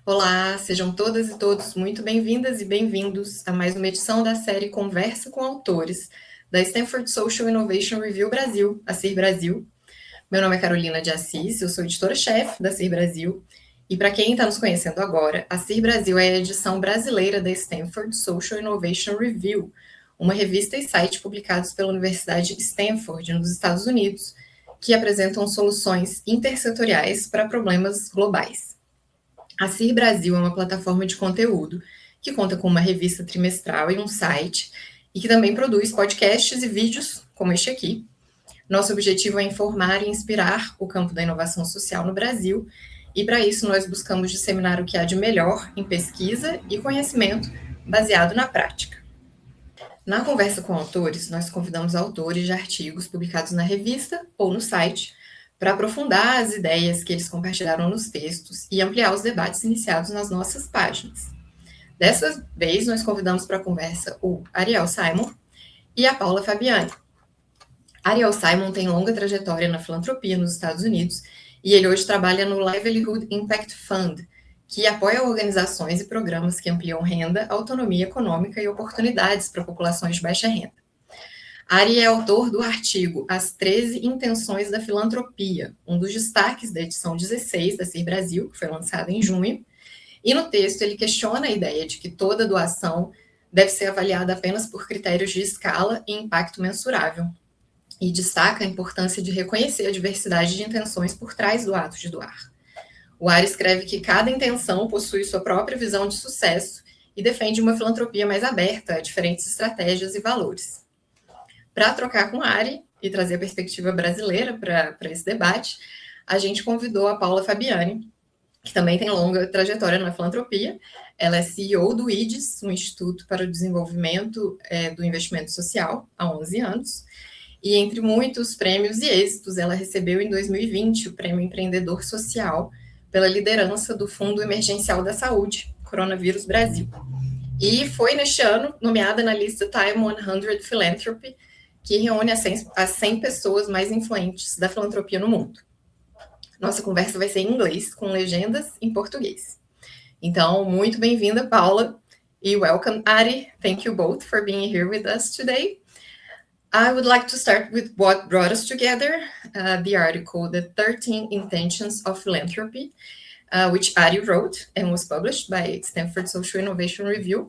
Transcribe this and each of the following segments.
Olá, sejam todas e todos muito bem-vindas e bem-vindos a mais uma edição da série Conversa com autores, da Stanford Social Innovation Review Brasil, a SSIR Brasil. Meu nome é Carolina de Assis, eu sou editora-chefe da SSIR Brasil, e para quem está nos conhecendo agora, a SSIR Brasil é a edição brasileira da Stanford Social Innovation Review, uma revista e site publicados pela Universidade de Stanford, nos Estados Unidos, que apresentam soluções intersetoriais para problemas globais. A SSIR Brasil é uma plataforma de conteúdo que conta com uma revista trimestral e um site, e que também produz podcasts e vídeos, como este aqui. Nosso objetivo é informar e inspirar o campo da inovação social no Brasil, e para isso nós buscamos disseminar o que há de melhor em pesquisa e conhecimento baseado na prática. Na conversa com autores, nós convidamos autores de artigos publicados na revista ou no site para aprofundar as ideias que eles compartilharam nos textos e ampliar os debates iniciados nas nossas páginas. Dessa vez, nós convidamos para a conversa o Ariel Simon e a Paula Fabiani. Ariel Simon tem longa trajetória na filantropia nos Estados Unidos e ele hoje trabalha no Livelihood Impact Fund, que apoia organizações e programas que ampliam renda, autonomia econômica e oportunidades para populações de baixa renda. Ari é autor do artigo As 13 Intenções da Filantropia, um dos destaques da edição 16 da SSIR Brasil, que foi lançada em junho, e no texto ele questiona a ideia de que toda doação deve ser avaliada apenas por critérios de escala e impacto mensurável, e destaca a importância de reconhecer a diversidade de intenções por trás do ato de doar. O Ari escreve que cada intenção possui sua própria visão de sucesso e defende uma filantropia mais aberta a diferentes estratégias e valores. Para trocar com a Ari e trazer a perspectiva brasileira para esse debate, a gente convidou a Paula Fabiani, que também tem longa trajetória na filantropia. Ela é CEO do IDIS, um Instituto para o Desenvolvimento do Investimento Social, há 11 anos. E entre muitos prêmios e êxitos, ela recebeu em 2020 o Prêmio Empreendedor Social pela liderança do Fundo Emergencial da Saúde, Coronavírus Brasil. E foi, neste ano, nomeada na lista Time 100 Philanthropy, que reúne as 100 pessoas mais influentes da filantropia no mundo. Nossa conversa vai ser em inglês, com legendas em português. Então, muito bem-vinda, Paula, e welcome, Ari. Thank you both for being here with us today. I would like to start with what brought us together, the article, The 13 Intentions of Philanthropy, which Ari wrote and was published by Stanford Social Innovation Review.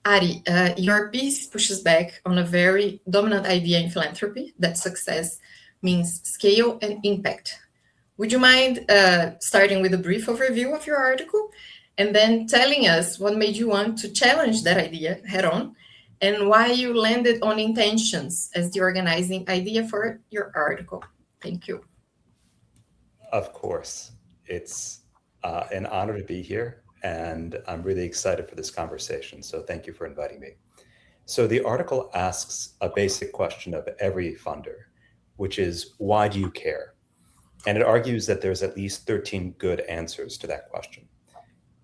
Ari, your piece pushes back on a very dominant idea in philanthropy, that success means scale and impact. Would you mind starting with a brief overview of your article and then telling us what made you want to challenge that idea head on and why you landed on intentions as the organizing idea for your article? Thank you. Of course. It's an honor to be here. And I'm really excited for this conversation. So thank you for inviting me. So the article asks a basic question of every funder, which is, why do you care? And it argues that there's at least 13 good answers to that question.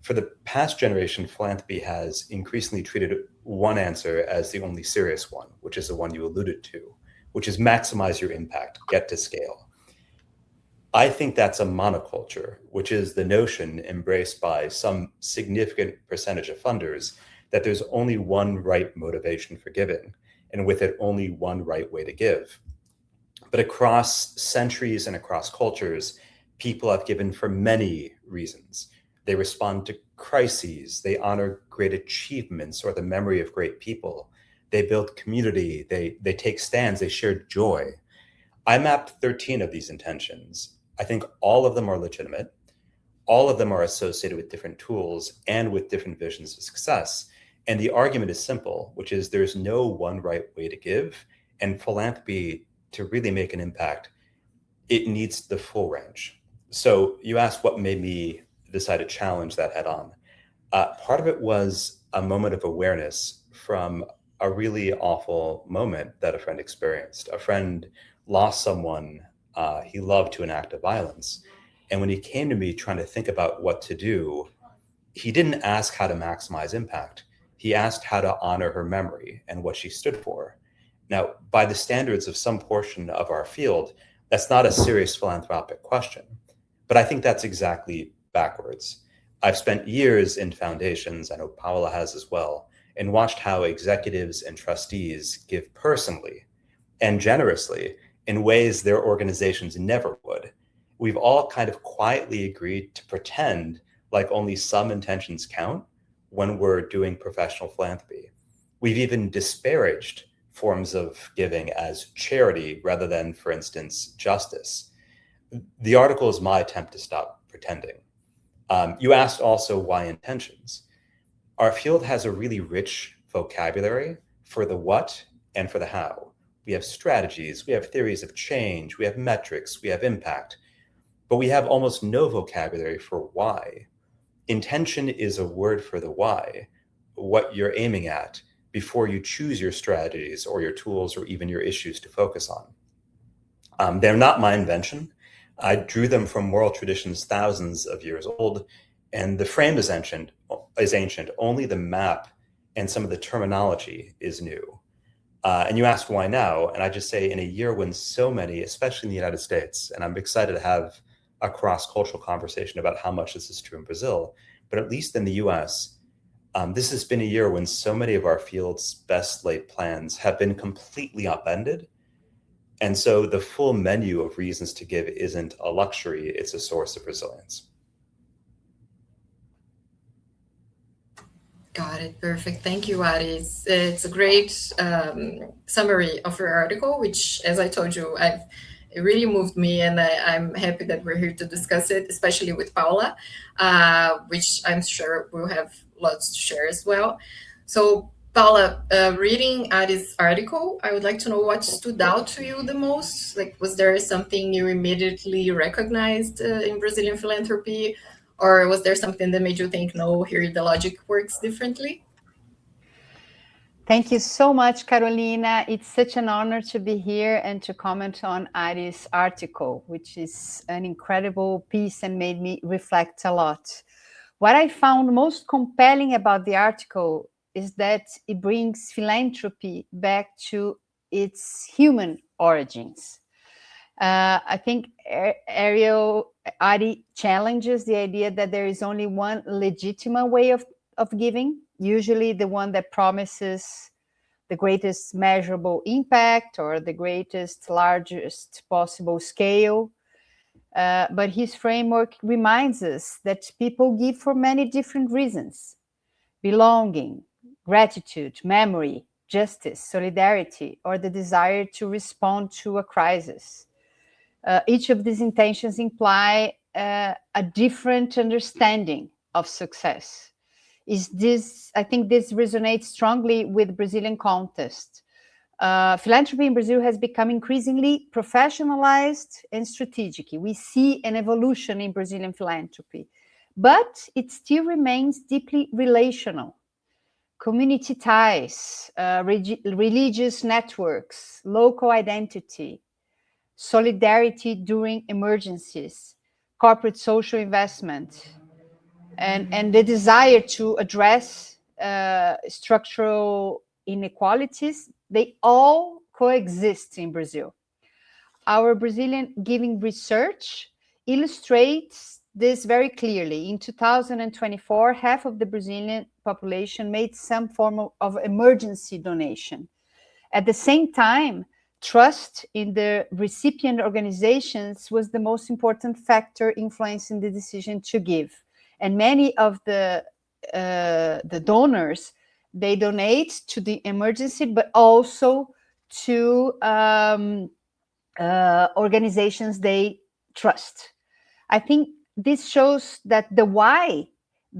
For the past generation, philanthropy has increasingly treated one answer as the only serious one, which is the one you alluded to, which is maximize your impact, get to scale. I think that's a monoculture, which is the notion embraced by some significant percentage of funders that there's only one right motivation for giving, and with it only one right way to give. But across centuries and across cultures, people have given for many reasons. They respond to crises, they honor great achievements or the memory of great people, they build community, they take stands, they share joy. I mapped 13 of these intentions. I think all of them are legitimate. All of them are associated with different tools and with different visions of success. And the argument is simple, which is there's no one right way to give. And philanthropy, to really make an impact, it needs the full range. So you asked what made me decide to challenge that head on. Part of it was a moment of awareness from a really awful moment that a friend experienced. A friend lost someone he loved to an act of violence. And when he came to me trying to think about what to do, he didn't ask how to maximize impact. He asked how to honor her memory and what she stood for. Now, by the standards of some portion of our field, that's not a serious philanthropic question. But I think that's exactly backwards. I've spent years in foundations, I know Paula has as well, and watched how executives and trustees give personally and generously in ways their organizations never would. We've all kind of quietly agreed to pretend like only some intentions count when we're doing professional philanthropy. We've even disparaged forms of giving as charity rather than, for instance, justice. The article is my attempt to stop pretending. You asked also why intentions. Our field has a really rich vocabulary for the what and for the how. We have strategies, we have theories of change, we have metrics, we have impact, but we have almost no vocabulary for why. Intention is a word for the why, what you're aiming at before you choose your strategies or your tools or even your issues to focus on. They're not my invention. I drew them from moral traditions thousands of years old, and the frame is ancient. Only the map and some of the terminology is new. And you asked why now, and I just say in a year when so many, especially in the United States, and I'm excited to have a cross-cultural conversation about how much this is true in Brazil, but at least in the US, this has been a year when so many of our field's best laid plans have been completely upended. And so the full menu of reasons to give isn't a luxury, it's a source of resilience. Got it. Perfect. Thank you, Aris. It's a great summary of your article, which, as I told you, it really moved me, and I'm happy that we're here to discuss it, especially with Paula, which I'm sure we'll have lots to share as well. So, Paula, reading Aris' article, I would like to know what stood out to you the most. Like, was there something you immediately recognized in Brazilian philanthropy? Or was there something that made you think, no, here the logic works differently? Thank you so much, Carolina. It's such an honor to be here and to comment on Ari's article, which is an incredible piece and made me reflect a lot. What I found most compelling about the article is that it brings philanthropy back to its human origins. I think Ari challenges the idea that there is only one legitimate way of giving, usually the one that promises the greatest measurable impact or the largest possible scale. But his framework reminds us that people give for many different reasons: belonging, gratitude, memory, justice, solidarity, or the desire to respond to a crisis. Each of these intentions imply a different understanding of success. I think this resonates strongly with Brazilian context. Philanthropy in Brazil has become increasingly professionalized and strategic. We see an evolution in Brazilian philanthropy, but it still remains deeply relational. Community ties, religious networks, local identity, solidarity during emergencies, corporate social investment, and the desire to address structural inequalities, they all coexist in Brazil. Our Brazilian giving research illustrates this very clearly. In 2024, half of the Brazilian population made some form of emergency donation. At the same time, trust in the recipient organizations was the most important factor influencing the decision to give. And many of the donors, they donate to the emergency, but also to organizations they trust. I think this shows that the why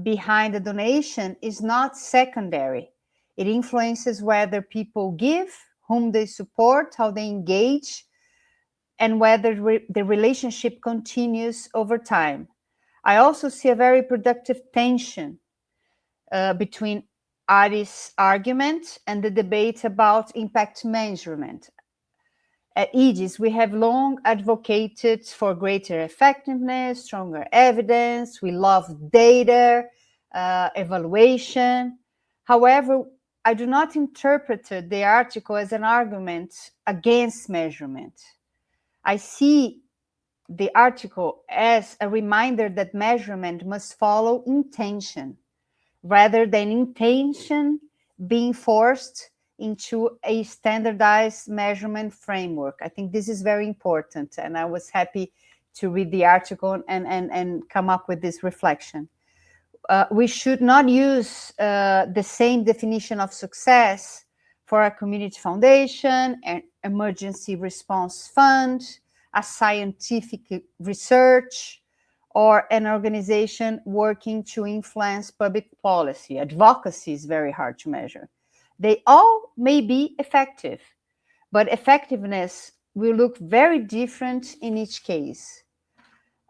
behind the donation is not secondary. It influences whether people give, whom they support, how they engage, and whether the relationship continues over time. I also see a very productive tension between Ari's argument and the debate about impact measurement. At IDIS, we have long advocated for greater effectiveness, stronger evidence. We love data, evaluation. However, I do not interpret the article as an argument against measurement. I see the article as a reminder that measurement must follow intention, rather than intention being forced into a standardized measurement framework. I think this is very important, and I was happy to read the article and come up with this reflection. We should not use the same definition of success for a community foundation, an emergency response fund, a scientific research, or an organization working to influence public policy. Advocacy is very hard to measure. They all may be effective, but effectiveness will look very different in each case.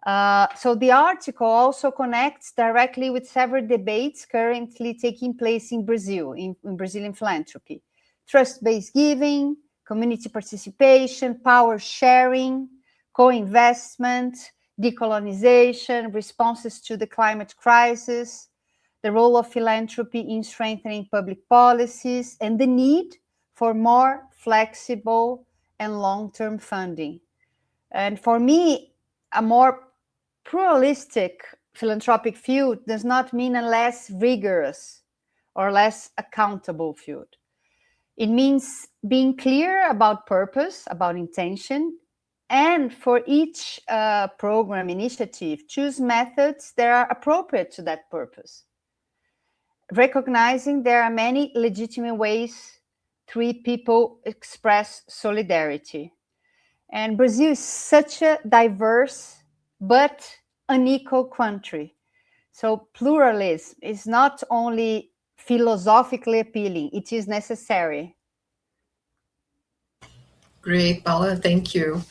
So the article also connects directly with several debates currently taking place in Brazil, in Brazilian philanthropy. Trust-based giving, community participation, power sharing, co-investment, decolonization, responses to the climate crisis, the role of philanthropy in strengthening public policies, and the need for more flexible and long-term funding. And for me, a more pluralistic philanthropic field does not mean a less rigorous or less accountable field. It means being clear about purpose, about intention, and for each program initiative, choose methods that are appropriate to that purpose. Recognizing there are many legitimate ways three people express solidarity. And Brazil is such a diverse but unequal country. So pluralism is not only philosophically appealing, it is necessary. Great, Paula, thank you.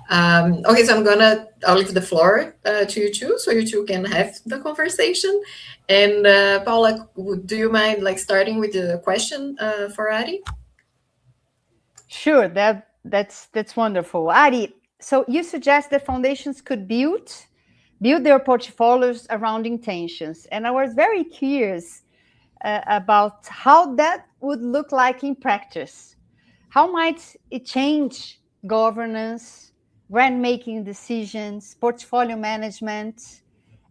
Okay, so I'll leave the floor to you two, so you two can have the conversation. And Paula, do you mind starting with the question for Ari? Sure, that's wonderful. Ari, so you suggest that foundations could build their portfolios around intentions. And I was very curious about how that would look like in practice. How might it change governance, grant-making decisions, portfolio management,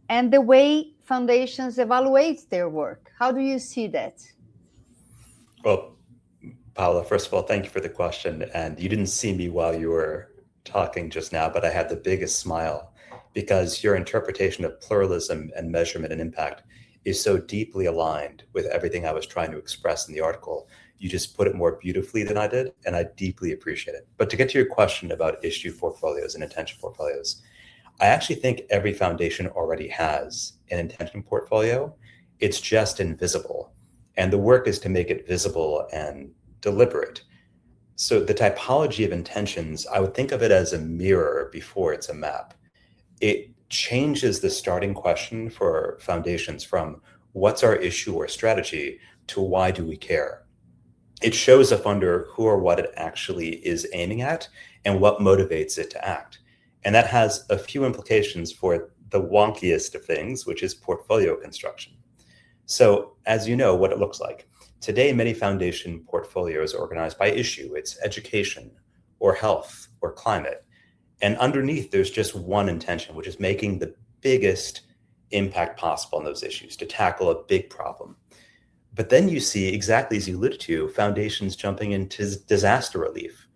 and the way foundations evaluate their work? How do you see that? Well, Paula, first of all, thank you for the question. And you didn't see me while you were talking just now, but I had the biggest smile because your interpretation of pluralism and measurement and impact is so deeply aligned with everything I was trying to express in the article. You just put it more beautifully than I did, and I deeply appreciate it. But to get to your question about issue portfolios and intention portfolios, I actually think every foundation already has an intention portfolio. It's just invisible. And the work is to make it visible and deliberate. So the typology of intentions, I would think of it as a mirror before it's a map. It changes the starting question for foundations from what's our issue or strategy to why do we care? It shows a funder who or what it actually is aiming at and what motivates it to act. And that has a few implications for the wonkiest of things, which is portfolio construction. So as you know, what it looks like. Today, many foundation portfolios are organized by issue. It's education or health or climate. And underneath, there's just one intention, which is making the biggest impact possible on those issues to tackle a big problem. But then you see, exactly as you alluded to, foundations jumping into disaster relief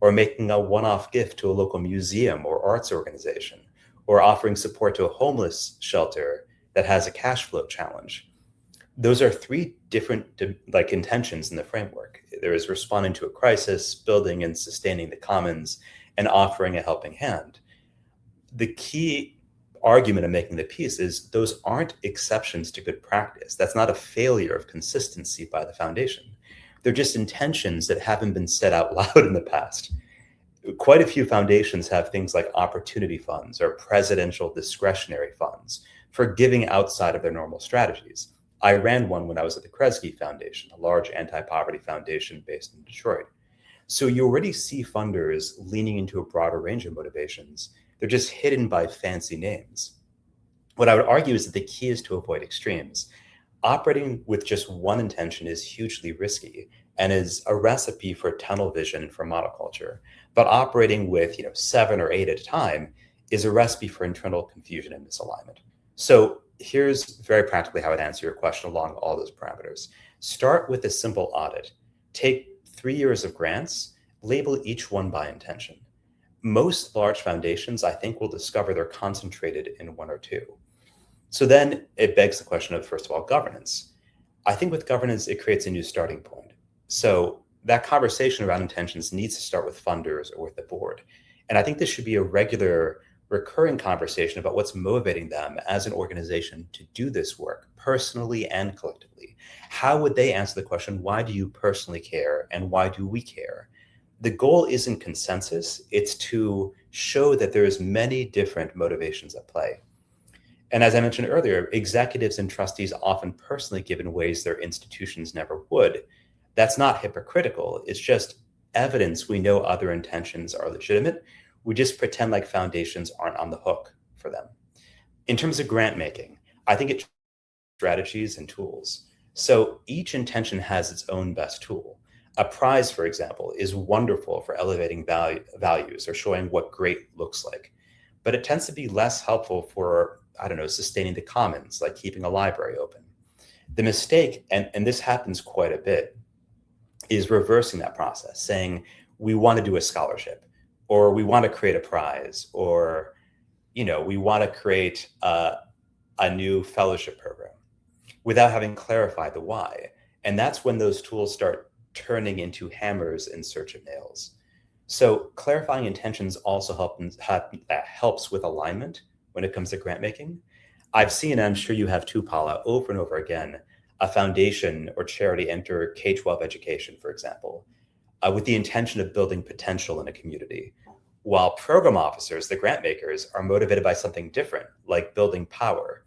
or making a one-off gift to a local museum or arts organization or offering support to a homeless shelter that has a cash flow challenge. Those are three different intentions in the framework. There is responding to a crisis, building and sustaining the commons, and offering a helping hand. The key argument of making the piece is those aren't exceptions to good practice. That's not a failure of consistency by the foundation. They're just intentions that haven't been said out loud in the past. Quite a few foundations have things like opportunity funds or presidential discretionary funds for giving outside of their normal strategies. I ran one when I was at the Kresge Foundation, a large anti-poverty foundation based in Detroit. So you already see funders leaning into a broader range of motivations. They're just hidden by fancy names. What I would argue is that the key is to avoid extremes. Operating with just one intention is hugely risky and is a recipe for tunnel vision and for monoculture. But operating with 7 or 8 at a time is a recipe for internal confusion and misalignment. So here's very practically how I'd answer your question along all those parameters. Start with a simple audit. Take 3 years of grants, label each one by intention. Most large foundations, I think, will discover they're concentrated in one or two. So then it begs the question of, first of all, governance. I think with governance, it creates a new starting point. So that conversation around intentions needs to start with funders or with the board. And I think this should be a regular, recurring conversation about what's motivating them as an organization to do this work, personally and collectively. How would they answer the question, why do you personally care and why do we care? The goal isn't consensus, it's to show that there's many different motivations at play. And as I mentioned earlier, executives and trustees often personally give in ways their institutions never would. That's not hypocritical, it's just evidence we know other intentions are legitimate. We just pretend like foundations aren't on the hook for them. In terms of grant making, I think it's strategies and tools. So each intention has its own best tool. A prize, for example, is wonderful for elevating values or showing what great looks like, but it tends to be less helpful for, sustaining the commons, like keeping a library open. The mistake, and this happens quite a bit, is reversing that process, saying we want to do a scholarship, or we want to create a prize, or we want to create a new fellowship program without having clarified the why. And that's when those tools start turning into hammers in search of nails. So clarifying intentions also helps with alignment when it comes to grant making. I've seen, and I'm sure you have too, Paula, over and over again, a foundation or charity enter K-12 education, for example, with the intention of building potential in a community, while program officers, the grant makers, are motivated by something different, like building power.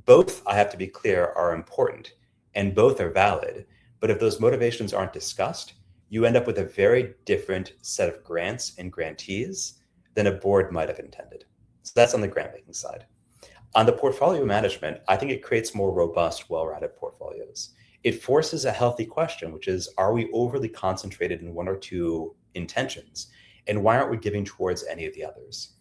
Both, I have to be clear, are important, and both are valid. But if those motivations aren't discussed, you end up with a very different set of grants and grantees than a board might have intended. So that's on the grant making side. On the portfolio management, I think it creates more robust, well-rounded portfolios. It forces a healthy question, which is, are we overly concentrated in one or two intentions? And why aren't we giving towards any of the others?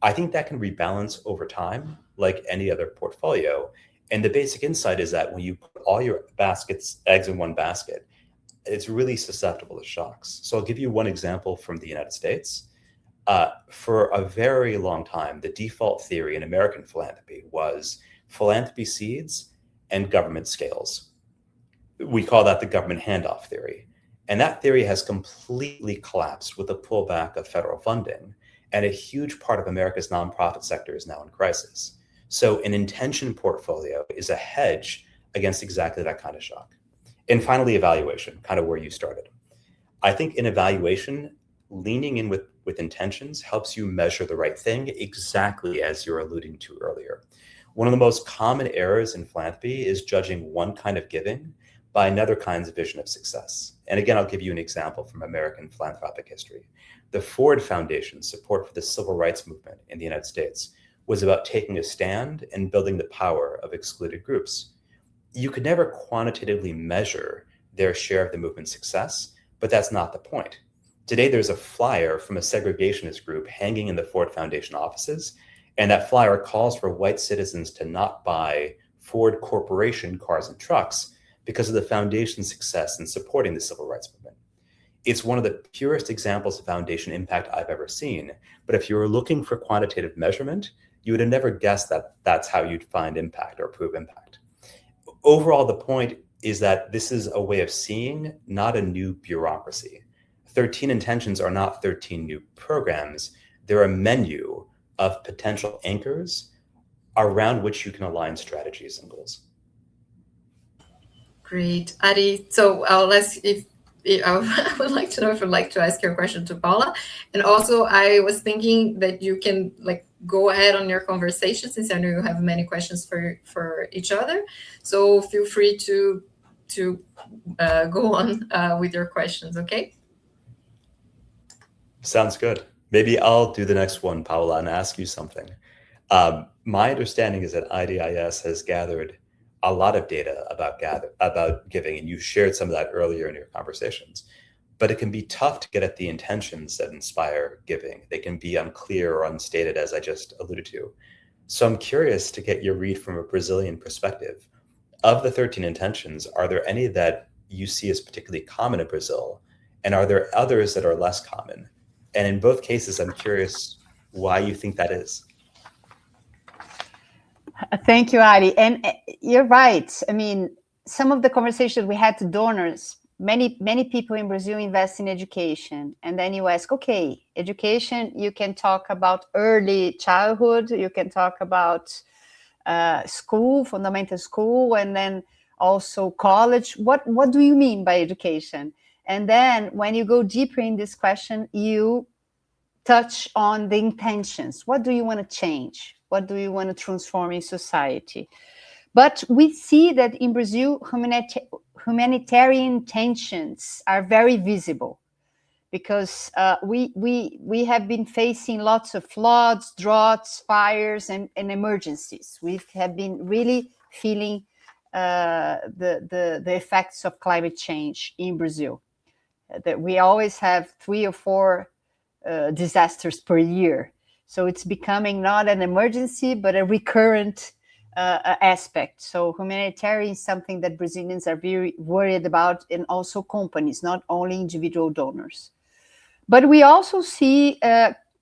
I think that can rebalance over time, like any other portfolio. And the basic insight is that when you put all your eggs in one basket, it's really susceptible to shocks. So I'll give you one example from the United States. For a very long time, the default theory in American philanthropy was philanthropy seeds and government scales. We call that the government handoff theory. And that theory has completely collapsed with the pullback of federal funding. And a huge part of America's nonprofit sector is now in crisis. So an intention portfolio is a hedge against exactly that kind of shock. And finally, evaluation, kind of where you started. I think in evaluation, leaning in with intentions helps you measure the right thing, exactly as you're alluding to earlier. One of the most common errors in philanthropy is judging one kind of giving by another kind's vision of success. And again, I'll give you an example from American philanthropic history. The Ford Foundation's support for the civil rights movement in the United States was about taking a stand and building the power of excluded groups. You could never quantitatively measure their share of the movement's success, but that's not the point. Today, there's a flyer from a segregationist group hanging in the Ford Foundation offices, and that flyer calls for white citizens to not buy Ford Corporation cars and trucks because of the foundation's success in supporting the civil rights movement. It's one of the purest examples of foundation impact I've ever seen, but if you were looking for quantitative measurement, you would have never guessed that that's how you'd find impact or prove impact. Overall, the point is that this is a way of seeing, not a new bureaucracy. 13 intentions are not 13 new programs. They're a menu of potential anchors around which you can align strategies and goals. Great, Ari. So I would like to know if you'd like to ask your question to Paula. And also, I was thinking that you can go ahead on your conversation, since I know you have many questions for each other. So feel free to go on with your questions, okay? Sounds good. Maybe I'll do the next one, Paula, and ask you something. My understanding is that IDIS has gathered a lot of data about giving, and you shared some of that earlier in your conversations. but it can be tough to get at the intentions that inspire giving. They can be unclear or unstated, as I just alluded to. So I'm curious to get your read from a Brazilian perspective. Of the 13 intentions, are there any that you see as particularly common in Brazil? And are there others that are less common? And in both cases, I'm curious why you think that is. Thank you, Ari. And you're right. I mean, some of the conversations we had to donors, many people in Brazil invest in education. And then you ask, okay, education, you can talk about early childhood, you can talk about school, fundamental school, and then also college. What do you mean by education? And then when you go deeper in this question, you touch on the intentions. What do you want to change? What do you want to transform in society? But we see that in Brazil, humanitarian intentions are very visible, because we have been facing lots of floods, droughts, fires, and emergencies. We have been really feeling the effects of climate change in Brazil. That we always have 3 or 4 disasters per year. So it's becoming not an emergency, but a recurrent aspect. So humanitarian is something that Brazilians are very worried about, and also companies, not only individual donors. But we also see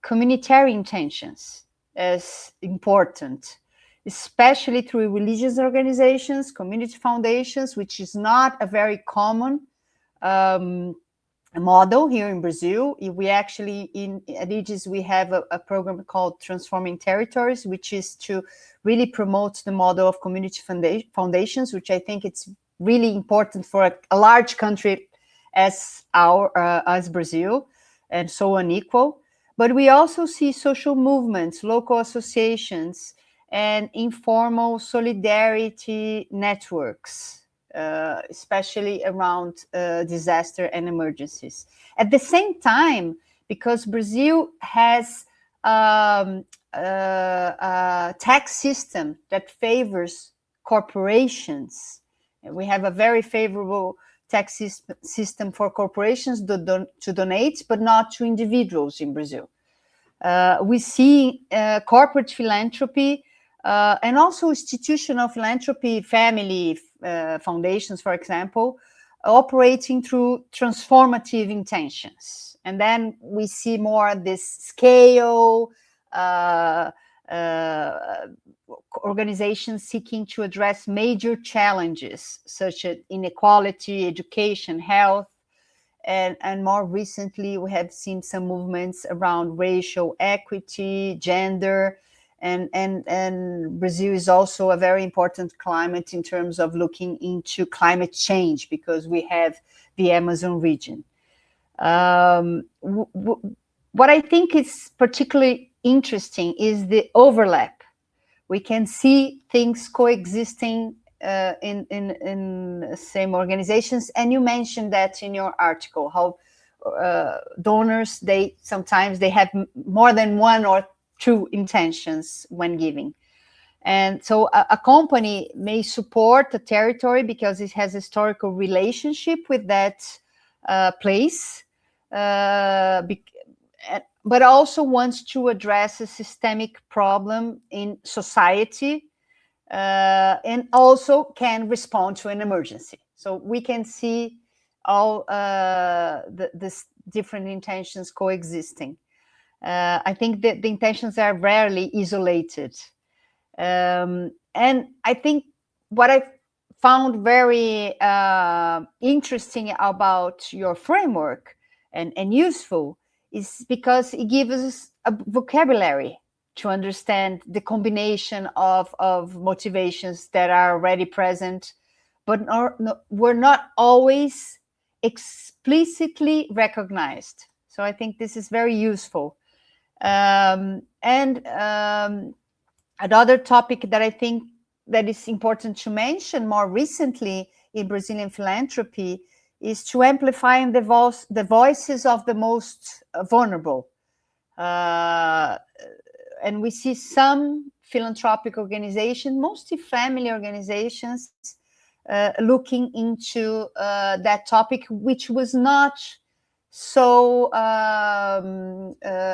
communitarian intentions as important, especially through religious organizations, community foundations, which is not a very common model here in Brazil. We actually, at IDIS, we have a program called Transforming Territories, which is to really promote the model of community foundations, which I think it's really important for a large country as Brazil, and so unequal. But we also see social movements, local associations, and informal solidarity networks, especially around disaster and emergencies. At the same time, because Brazil has a tax system that favors corporations, we have a very favorable tax system for corporations to donate, but not to individuals in Brazil. We see corporate philanthropy and also institutional philanthropy, family foundations, for example, operating through transformative intentions. And then we see more this scale, organizations seeking to address major challenges such as inequality, education, health, and more recently we have seen some movements around racial equity, gender, and Brazil is also a very important climate in terms of looking into climate change, because we have the Amazon region. What I think is particularly interesting is the overlap. We can see things coexisting in the same organizations, and you mentioned that in your article, how donors, sometimes they have more than 1 or 2 intentions when giving. And so a company may support a territory because it has a historical relationship with that place, but also wants to address a systemic problem in society, and also can respond to an emergency. So we can see all these different intentions coexisting. I think that the intentions are rarely isolated. And I think what I found very interesting about your framework and useful is because it gives us a vocabulary to understand the combination of motivations that are already present, but were not always explicitly recognized. So I think this is very useful. Another topic that I think that is important to mention more recently in Brazilian philanthropy is to amplify the voices of the most vulnerable. And we see some philanthropic organizations, mostly family organizations, looking into that topic, which was not so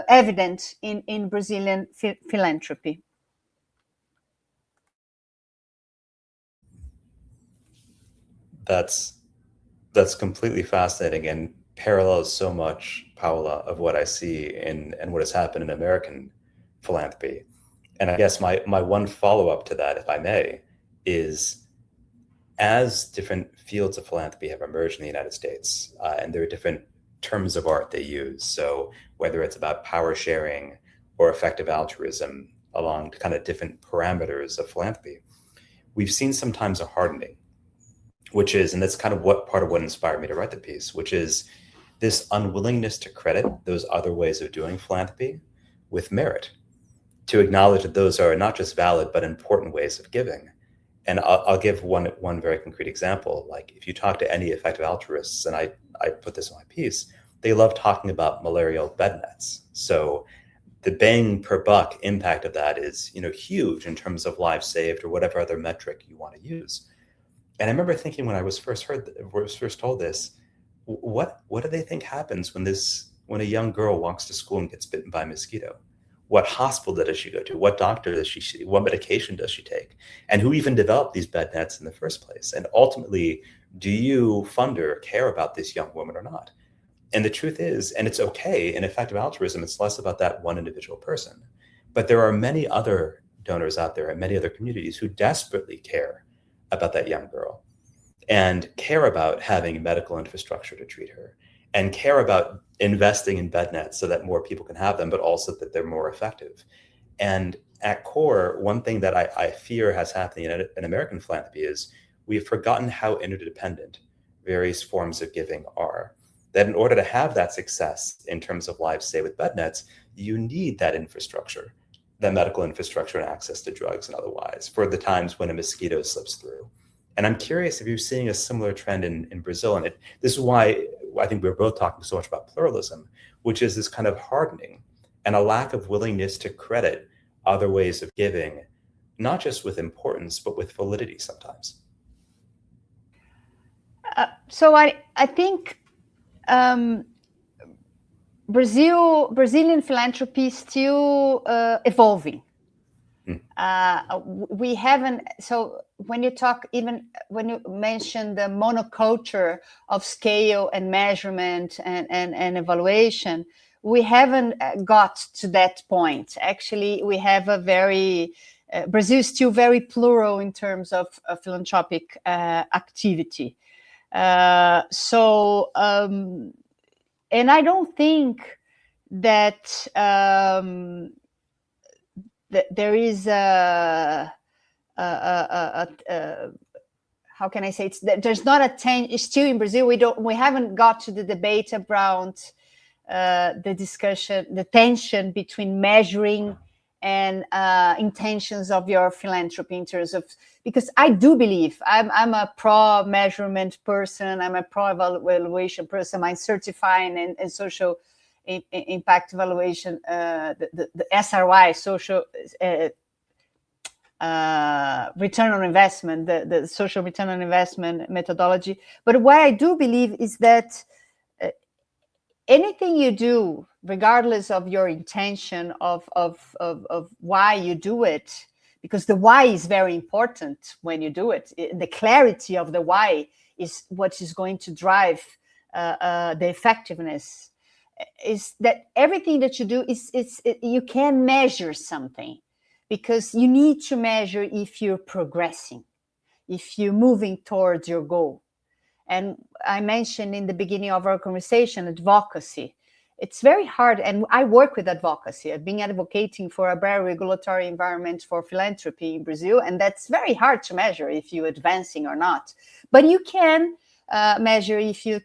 evident in Brazilian philanthropy. That's completely fascinating and parallels so much, Paula, of what I see and what has happened in American philanthropy. And I guess my one follow-up to that, if I may, is as different fields of philanthropy have emerged in the United States, and there are different terms of art they use. So whether it's about power sharing or effective altruism along kind of different parameters of philanthropy, we've seen sometimes a hardening, which is, and that's kind of part of what inspired me to write the piece, which is this unwillingness to credit those other ways of doing philanthropy with merit, to acknowledge that those are not just valid, but important ways of giving. And I'll give one very concrete example. Like if you talk to any effective altruists, and I put this in my piece, they love talking about malarial bed nets. So the bang per buck impact of that is, huge in terms of lives saved or whatever other metric you want to use. And I remember thinking when I was first told this, what do they think happens when a young girl walks to school and gets bitten by a mosquito? What hospital does she go to? What doctor does she see? What medication does she take? And who even developed these bed nets in the first place? And ultimately, do you fund or care about this young woman or not? And the truth is, and it's okay, in effective altruism, it's less about that one individual person. But there are many other donors out there and many other communities who desperately care about that young girl and care about having medical infrastructure to treat her and care about investing in bed nets so that more people can have them, but also that they're more effective. And at core, one thing that I fear has happened in American philanthropy is we've forgotten how interdependent various forms of giving are. That in order to have that success in terms of lives saved with bed nets, you need that infrastructure, that medical infrastructure and access to drugs and otherwise for the times when a mosquito slips through. And I'm curious if you're seeing a similar trend in Brazil. And this is why I think we're both talking so much about pluralism, which is this kind of hardening and a lack of willingness to credit other ways of giving, not just with importance, but with validity sometimes. So I think Brazilian philanthropy is still evolving. We haven't, so when you mention the monoculture of scale and measurement and evaluation, we haven't got to that point. Actually, we have Brazil is still very plural in terms of philanthropic activity. And I don't think that there is how can I say, there's not a tension still in Brazil. We haven't got to the debate around the discussion, the tension between measuring and intentions of your philanthropy in terms of, because I do believe I'm a pro measurement person, I'm a pro evaluation person, I'm certifying and social impact evaluation, the SRY, social return on investment, the social return on investment methodology. But what I do believe is that anything you do, regardless of your intention of why you do it, because the why is very important when you do it. The clarity of the why is what is going to drive the effectiveness. Is that everything that you do you can measure something, because you need to measure if you're progressing, if you're moving towards your goal. And I mentioned in the beginning of our conversation, advocacy. It's very hard, and I work with advocacy. I've been advocating for a better regulatory environment for philanthropy in Brazil, and that's very hard to measure if you're advancing or not. But you can measure if you're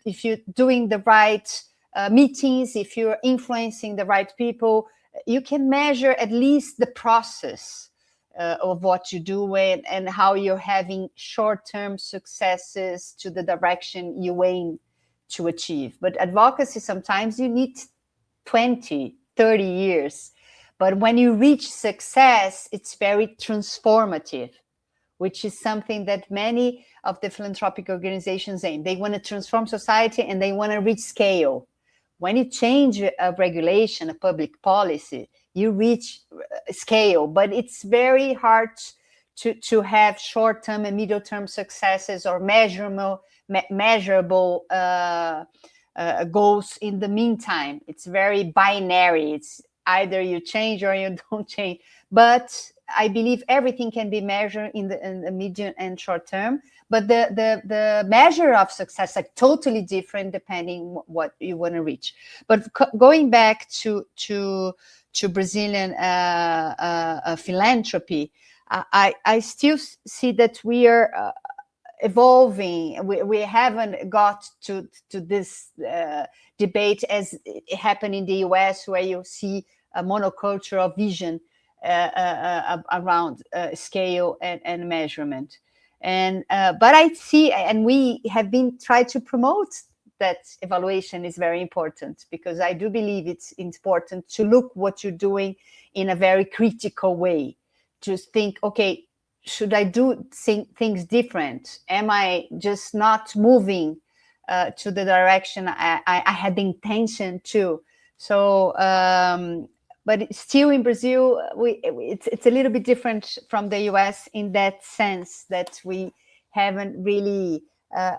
doing the right meetings, if you're influencing the right people. You can measure at least the process of what you do and how you're having short-term successes to the direction you aim to achieve. But advocacy, sometimes you need 20, 30 years. But when you reach success, it's very transformative, which is something that many of the philanthropic organizations aim. They want to transform society and they want to reach scale. When you change a regulation, a public policy, you reach scale, but it's very hard to have short-term and middle-term successes or measurable goals in the meantime. It's very binary. It's either you change or you don't change. But I believe everything can be measured in the medium and short term. But the measure of success are totally different depending what you want to reach. But going back to Brazilian philanthropy, I still see that we are evolving. We haven't got to this debate as it happened in the US, where you see a monocultural vision around scale and measurement. But I see, and we have been trying to promote that evaluation is very important, because I do believe it's important to look what you're doing in a very critical way, to think, okay, should I do things different? Am I just not moving to the direction I had the intention to? So, but still in Brazil, it's a little bit different from the US in that sense, that we haven't really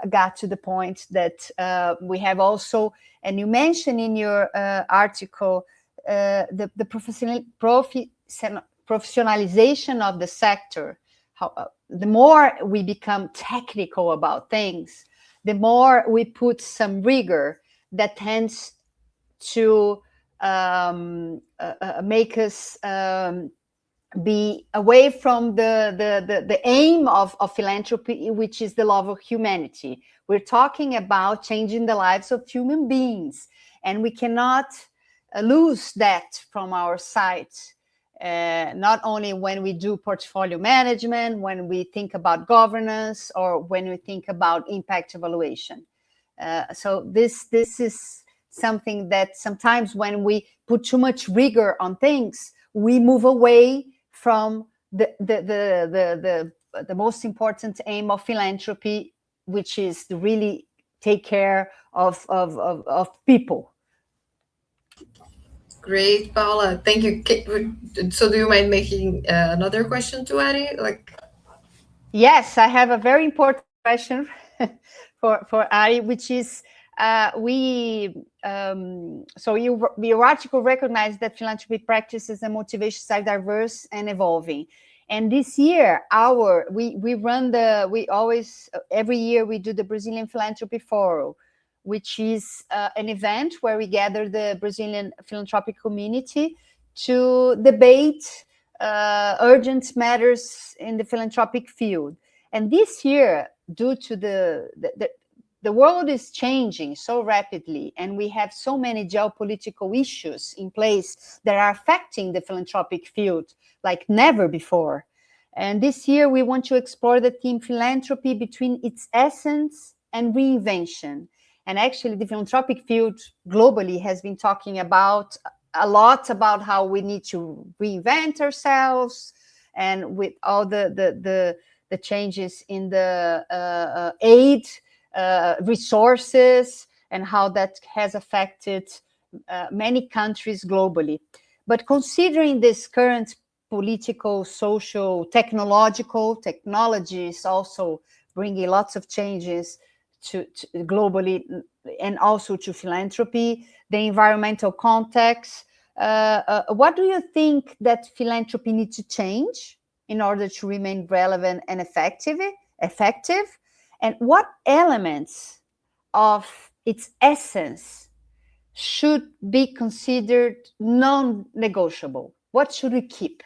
got to the point that we have also, and you mentioned in your article, the professionalization of the sector. The more we become technical about things, the more we put some rigor that tends to make us be away from the aim of philanthropy, which is the love of humanity. We're talking about changing the lives of human beings, and we cannot lose that from our sight. Not only when we do portfolio management, when we think about governance, or when we think about impact evaluation. So this is something that sometimes when we put too much rigor on things, we move away from the most important aim of philanthropy, which is to really take care of people. Great, Paula. Thank you. So do you mind making another question to Ari? Yes, I have a very important question for Ari, which is, so your article recognized that philanthropy practices and motivations are diverse and evolving. And this year, every year we do the Brazilian Philanthropy Forum, which is an event where we gather the Brazilian philanthropic community to debate urgent matters in the philanthropic field. And this year, due to the world is changing so rapidly, and we have so many geopolitical issues in place that are affecting the philanthropic field like never before. And this year, we want to explore the theme philanthropy between its essence and reinvention. And actually, the philanthropic field globally has been talking a lot about how we need to reinvent ourselves, and with all the changes in the aid resources, and how that has affected many countries globally. But considering this current political, social, technology is also bringing lots of changes to globally, and also to philanthropy, the environmental context. What do you think that philanthropy needs to change in order to remain relevant and effective? And what elements of its essence should be considered non-negotiable? What should we keep?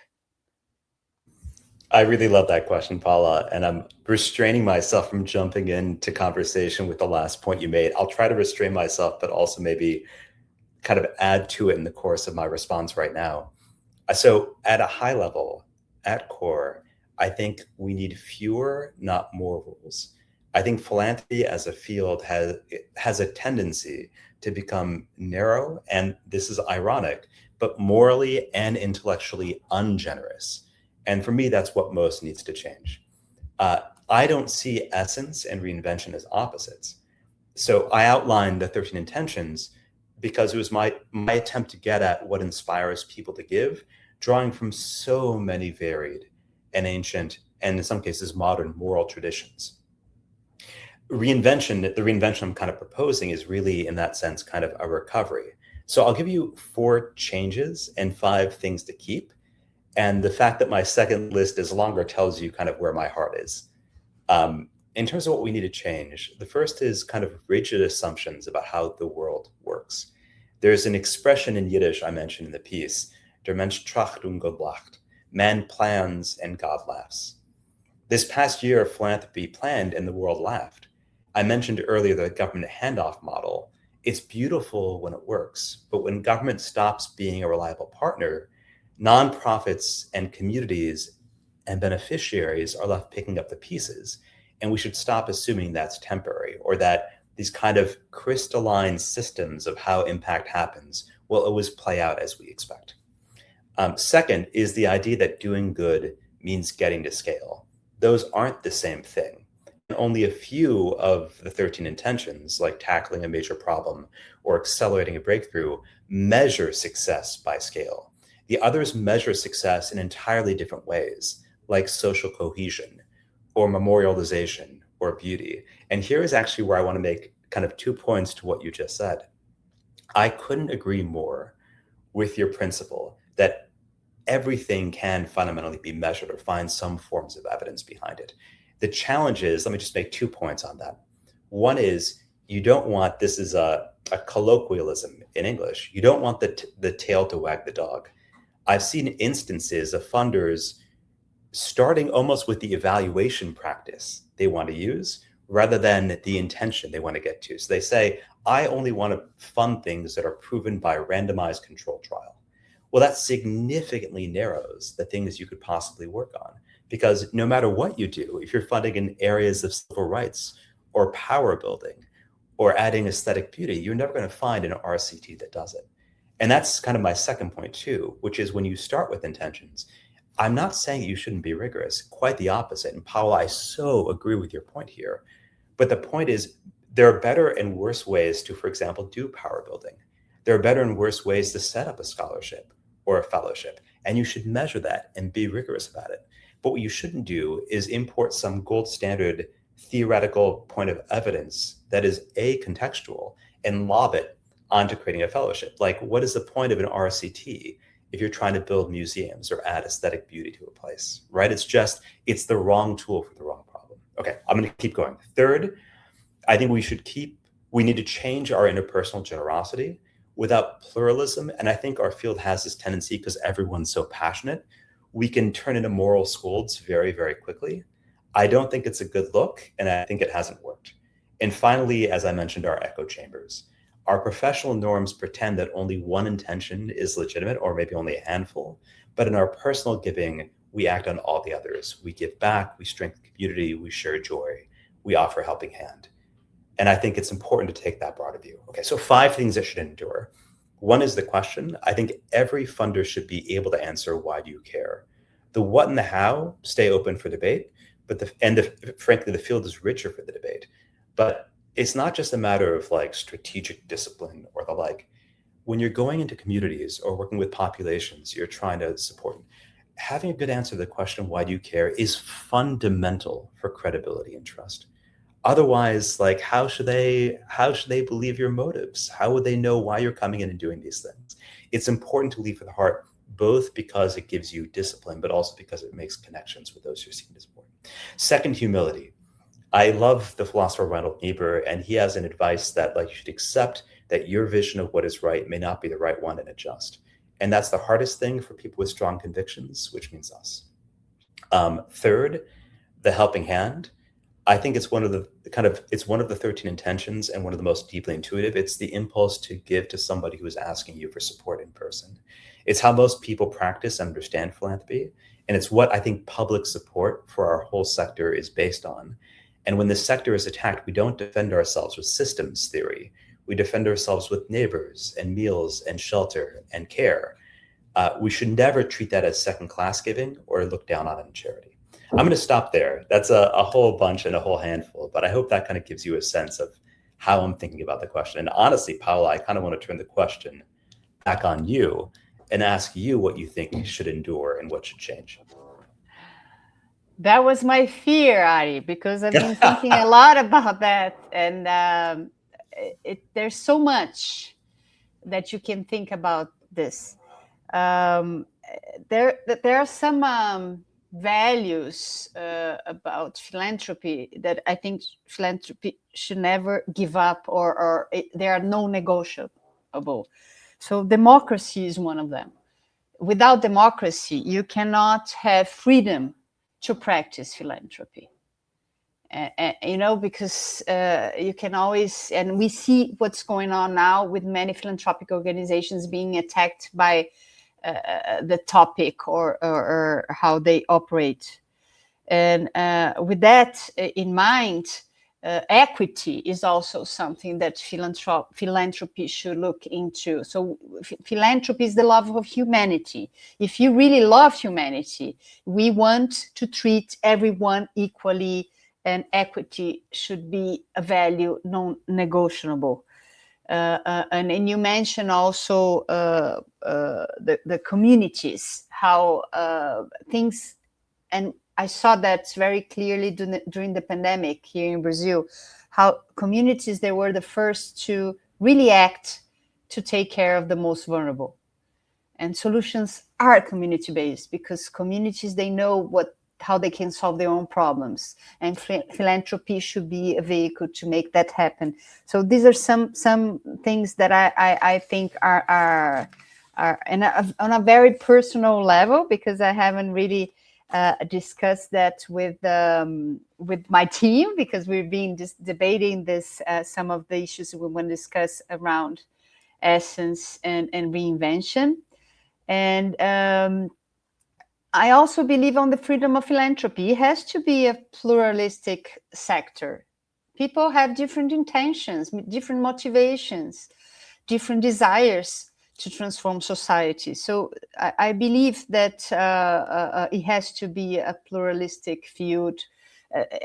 I really love that question, Paula, and I'm restraining myself from jumping into conversation with the last point you made. I'll try to restrain myself, but also maybe kind of add to it in the course of my response right now. So at a high level, at core, I think we need fewer, not more rules. I think philanthropy as a field has a tendency to become narrow, and this is ironic, but morally and intellectually ungenerous. And for me, that's what most needs to change. I don't see essence and reinvention as opposites. So I outlined the 13 intentions because it was my attempt to get at what inspires people to give, drawing from so many varied and ancient, and in some cases modern moral traditions. The reinvention I'm kind of proposing is really, in that sense, kind of a recovery. So I'll give you 4 changes and 5 things to keep. And the fact that my second list is longer tells you kind of where my heart is. In terms of what we need to change, the first is kind of rigid assumptions about how the world works. There's an expression in Yiddish I mentioned in the piece, der Mensch tracht und Gott lacht. Man plans and God laughs. This past year, philanthropy planned and the world laughed. I mentioned earlier the government handoff model. It's beautiful when it works, but when government stops being a reliable partner, nonprofits and communities and beneficiaries are left picking up the pieces. And we should stop assuming that's temporary, or that these kind of crystalline systems of how impact happens will always play out as we expect. Second is the idea that doing good means getting to scale. Those aren't the same thing. And only a few of the 13 intentions, like tackling a major problem or accelerating a breakthrough, measure success by scale. The others measure success in entirely different ways, like social cohesion or memorialization or beauty. And here is actually where I want to make kind of 2 points to what you just said. I couldn't agree more with your principle that everything can fundamentally be measured or find some forms of evidence behind it. The challenge is, let me just make 2 points on that. One is, you don't want, this is a colloquialism in English, you don't want the tail to wag the dog. I've seen instances of funders starting almost with the evaluation practice they want to use rather than the intention they want to get to. So they say, I only want to fund things that are proven by a randomized control trial. Well, that significantly narrows the things you could possibly work on, because no matter what you do, if you're funding in areas of civil rights or power building or adding aesthetic beauty, you're never going to find an RCT that does it. And that's kind of my second point too, which is when you start with intentions, I'm not saying you shouldn't be rigorous, quite the opposite. And Paula, I so agree with your point here. But the point is, there are better and worse ways to, for example, do power building. There are better and worse ways to set up a scholarship or a fellowship. And you should measure that and be rigorous about it. But what you shouldn't do is import some gold standard theoretical point of evidence that is contextual and lob it onto creating a fellowship. Like, what is the point of an RCT if you're trying to build museums or add aesthetic beauty to a place, right? It's the wrong tool for the wrong problem. Okay, I'm going to keep going. Third, I think we need to change our interpersonal generosity without pluralism. And I think our field has this tendency, because everyone's so passionate, we can turn into moral scolds very, very quickly. I don't think it's a good look, and I think it hasn't worked. And finally, as I mentioned, our echo chambers. Our professional norms pretend that only one intention is legitimate, or maybe only a handful. But in our personal giving, we act on all the others. We give back, we strengthen community, we share joy, we offer a helping hand. And I think it's important to take that broader view. Okay, so 5 things that should endure. One is the question. I think every funder should be able to answer, why do you care? The what and the how stay open for debate, frankly, the field is richer for the debate. But it's not just a matter of like strategic discipline or the like. When you're going into communities or working with populations you're trying to support, having a good answer to the question, why do you care, is fundamental for credibility and trust. Otherwise, like, how should they believe your motives? How would they know why you're coming in and doing these things? It's important to lead with the heart, both because it gives you discipline, but also because it makes connections with those you're seeking to support. Second, humility. I love the philosopher Reinhold Niebuhr, and he has an advice that, like, you should accept that your vision of what is right may not be the right one and adjust. And that's the hardest thing for people with strong convictions, which means us. Third, the helping hand. I think it's one of the 13 intentions and one of the most deeply intuitive. It's the impulse to give to somebody who is asking you for support in person. It's how most people practice and understand philanthropy. And it's what I think public support for our whole sector is based on. And when the sector is attacked, we don't defend ourselves with systems theory. We defend ourselves with neighbors and meals and shelter and care. We should never treat that as second-class giving or look down on it in charity. I'm going to stop there. That's a whole bunch and a whole handful, but I hope that kind of gives you a sense of how I'm thinking about the question. And honestly, Paula, I kind of want to turn the question back on you and ask you what you think should endure and what should change. That was my fear, Ari, because I've been thinking a lot about that. And there's so much that you can think about this. There are some values about philanthropy that I think philanthropy should never give up, or they are non-negotiable. So democracy is one of them. Without democracy, you cannot have freedom to practice philanthropy. Because you can always, and we see what's going on now with many philanthropic organizations being attacked by the topic or how they operate. And with that in mind, equity is also something that philanthropy should look into. So philanthropy is the love of humanity. If you really love humanity, we want to treat everyone equally, and equity should be a value non-negotiable. And you mentioned also the communities, how things, and I saw that very clearly during the pandemic here in Brazil, how communities, they were the first to really act to take care of the most vulnerable. And solutions are community-based, because communities, they know how they can solve their own problems, and philanthropy should be a vehicle to make that happen. So these are some things that I think are on a very personal level, because I haven't really discussed that with my team, because we've been debating this some of the issues we want to discuss around essence and reinvention. And I also believe on the freedom of philanthropy. It has to be a pluralistic sector. People have different intentions, different motivations, different desires to transform society. So I believe that it has to be a pluralistic field,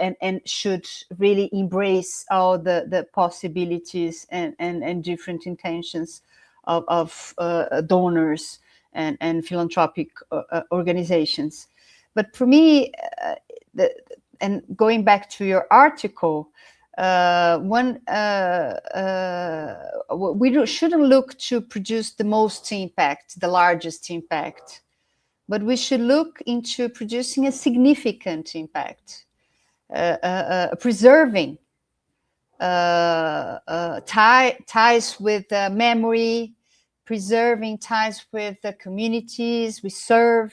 and should really embrace all the possibilities and different intentions of donors and philanthropic organizations. But for me, and going back to your article, we shouldn't look to produce the most impact, the largest impact, but we should look into producing a significant impact, preserving ties with memory, preserving ties with the communities we serve,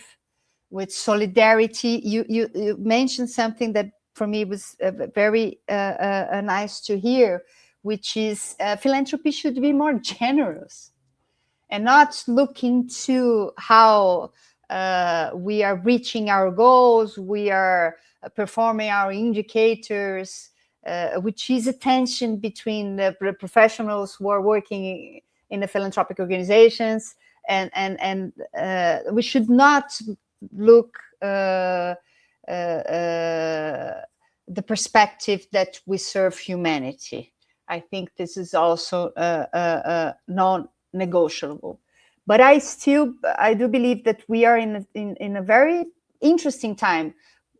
with solidarity. You mentioned something that for me was very nice to hear, which is philanthropy should be more generous and not look into how we are reaching our goals, we are performing our indicators, which is a tension between the professionals who are working in the philanthropic organizations, and we should not look the perspective that we serve humanity. I think this is also non-negotiable. But I do believe that we are in a very interesting time.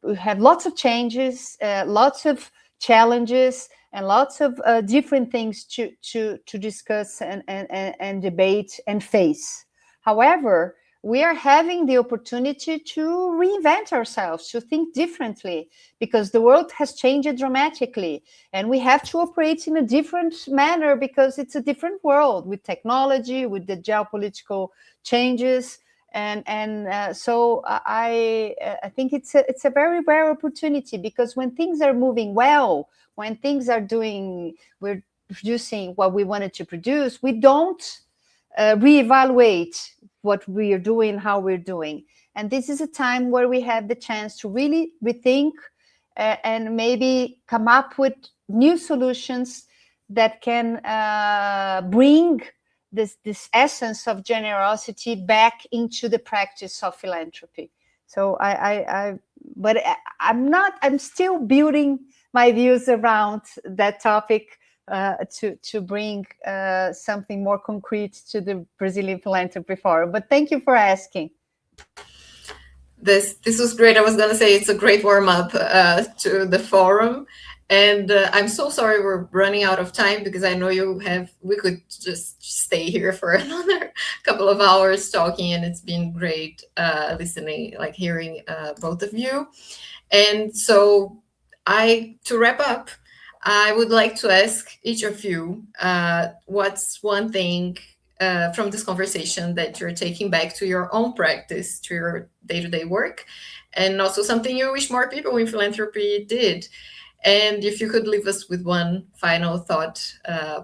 We have lots of changes, lots of challenges, and lots of different things to discuss and debate and face. However, we are having the opportunity to reinvent ourselves, to think differently, because the world has changed dramatically, and we have to operate in a different manner because it's a different world with technology, with the geopolitical changes. So I think it's a very rare opportunity, because when things are moving well, when things are we're producing what we wanted to produce, we don't reevaluate what we are doing, how we're doing. And this is a time where we have the chance to really rethink and maybe come up with new solutions that can bring this essence of generosity back into the practice of philanthropy. So I'm still building my views around that topic, to bring something more concrete to the Brazilian Philanthropy Forum. But thank you for asking. This was great. I was going to say it's a great warm-up to the forum. And I'm so sorry we're running out of time, because I know we could just stay here for another couple of hours talking, and it's been great listening, like hearing both of you. And so to wrap up, I would like to ask each of you, what's one thing from this conversation that you're taking back to your own practice, to your day-to-day work, and also something you wish more people in philanthropy did? And if you could leave us with one final thought,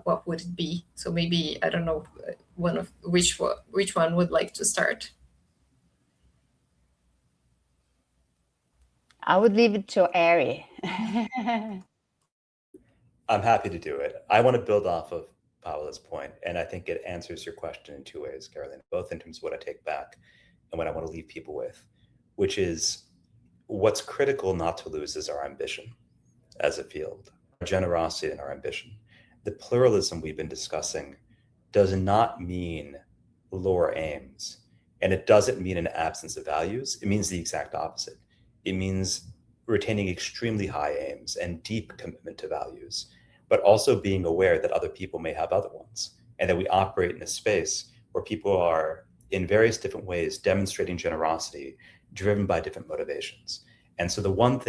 what would it be? So maybe, I don't know, which one would like to start? I would leave it to Ari. I'm happy to do it. I want to build off of Paula's point, and I think it answers your question in two ways, Carolina, both in terms of what I take back and what I want to leave people with, which is what's critical not to lose is our ambition as a field, our generosity and our ambition. The pluralism we've been discussing does not mean lower aims, and it doesn't mean an absence of values. It means the exact opposite. It means retaining extremely high aims and deep commitment to values, but also being aware that other people may have other ones, and that we operate in a space where people are in various different ways demonstrating generosity driven by different motivations. And so the one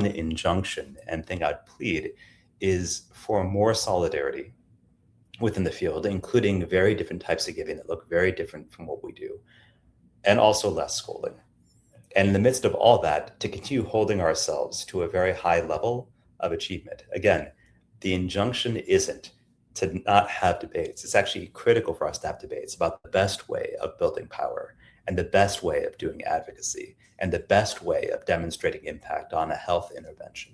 injunction and thing I'd plead is for more solidarity within the field, including very different types of giving that look very different from what we do, and also less scolding. And in the midst of all that, to continue holding ourselves to a very high level of achievement. Again, the injunction isn't to not have debates. It's actually critical for us to have debates about the best way of building power, and the best way of doing advocacy, and the best way of demonstrating impact on a health intervention.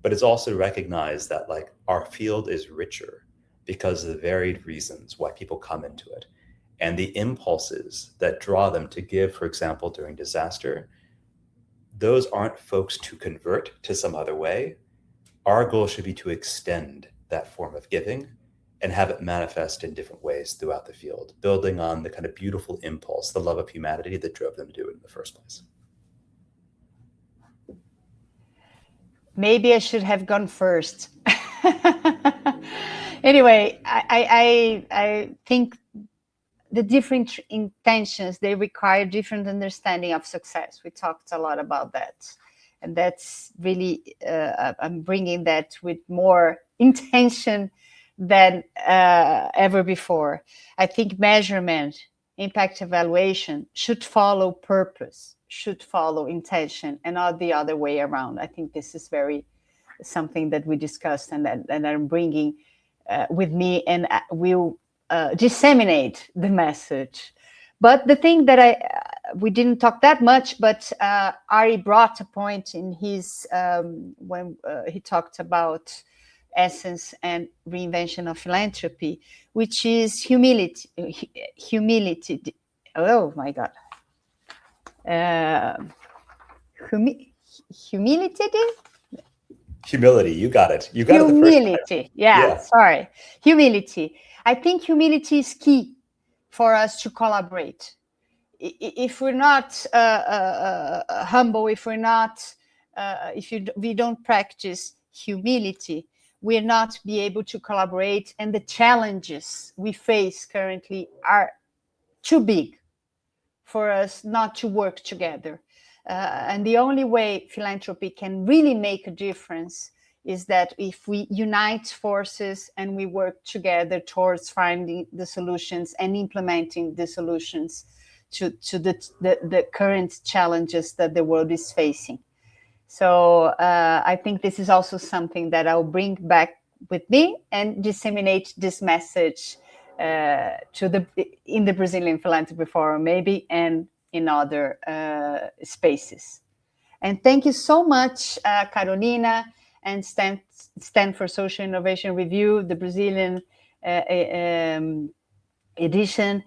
But it's also to recognize that our field is richer because of the varied reasons why people come into it, and the impulses that draw them to give, for example, during disaster. Those aren't folks to convert to some other way. Our goal should be to extend that form of giving and have it manifest in different ways throughout the field, building on the kind of beautiful impulse, the love of humanity that drove them to do it in the first place. Maybe I should have gone first. Anyway, I think the different intentions, they require different understanding of success. We talked a lot about that. And that's really, I'm bringing that with more intention than ever before. I think measurement, impact evaluation should follow purpose, should follow intention, and not the other way around. I think this is something that we discussed and I'm bringing with me, and will disseminate the message. But the thing that we didn't talk that much, but Ari brought a point in his, when he talked about essence and reinvention of philanthropy, which is humility. Oh my God. Humility. Humility, you got it. You got it the first time. Yeah, sorry. Humility. I think humility is key for us to collaborate. If we're not humble, if we don't practice humility, we'll not be able to collaborate, and the challenges we face currently are too big for us not to work together. And the only way philanthropy can really make a difference is that if we unite forces and we work together towards finding the solutions and implementing the solutions to the current challenges that the world is facing. So I think this is also something that I'll bring back with me and disseminate this message in the Brazilian Philanthropy Forum, maybe, and in other spaces. And thank you so much, Carolina, and Stand for Social Innovation Review, the Brazilian edition,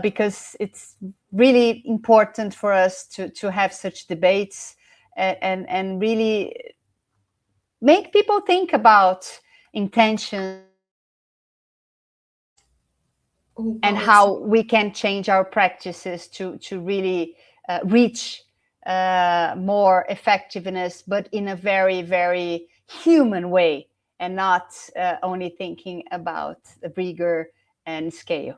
because it's really important for us to have such debates and really make people think about intentions Oh, and Paula, how we can change our practices to really reach more effectiveness, but in a very, very human way, and not only thinking about the rigor and scale.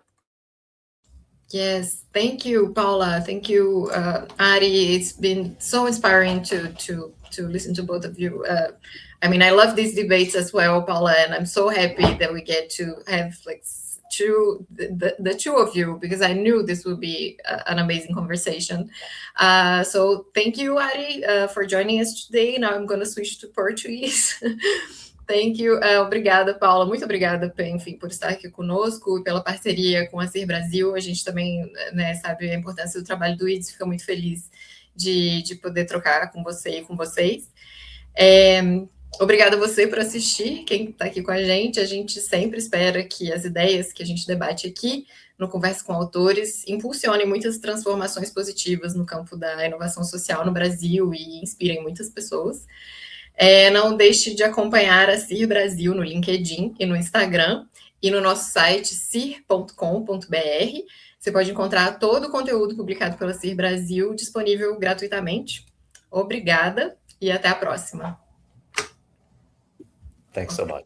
Yes, thank you, Paula. Thank you, Ari. It's been so inspiring to listen to both of you. I mean, I love these debates as well, Paula, and I'm so happy that we get to have like the two of you, because I knew this would be an amazing conversation. So thank you, Ari, for joining us today. Now I'm going to switch to Portuguese. Thank you. Obrigada, Paula. Muito obrigada, enfim, por estar aqui conosco e pela parceria com a SSIR Brasil. A gente também, né, sabe a importância do trabalho do IDIS, fica muito feliz de poder trocar com você e com vocês. Obrigada a você por assistir, quem está aqui com a gente sempre espera que as ideias que a gente debate aqui no Conversa com Autores impulsionem muitas transformações positivas no campo da inovação social no Brasil e inspirem muitas pessoas. Não deixe de acompanhar a SSIR Brasil no LinkedIn e no Instagram e no nosso site sir.com.br. Você pode encontrar todo o conteúdo publicado pela SSIR Brasil disponível gratuitamente. Obrigada e até a próxima. Thanks so much.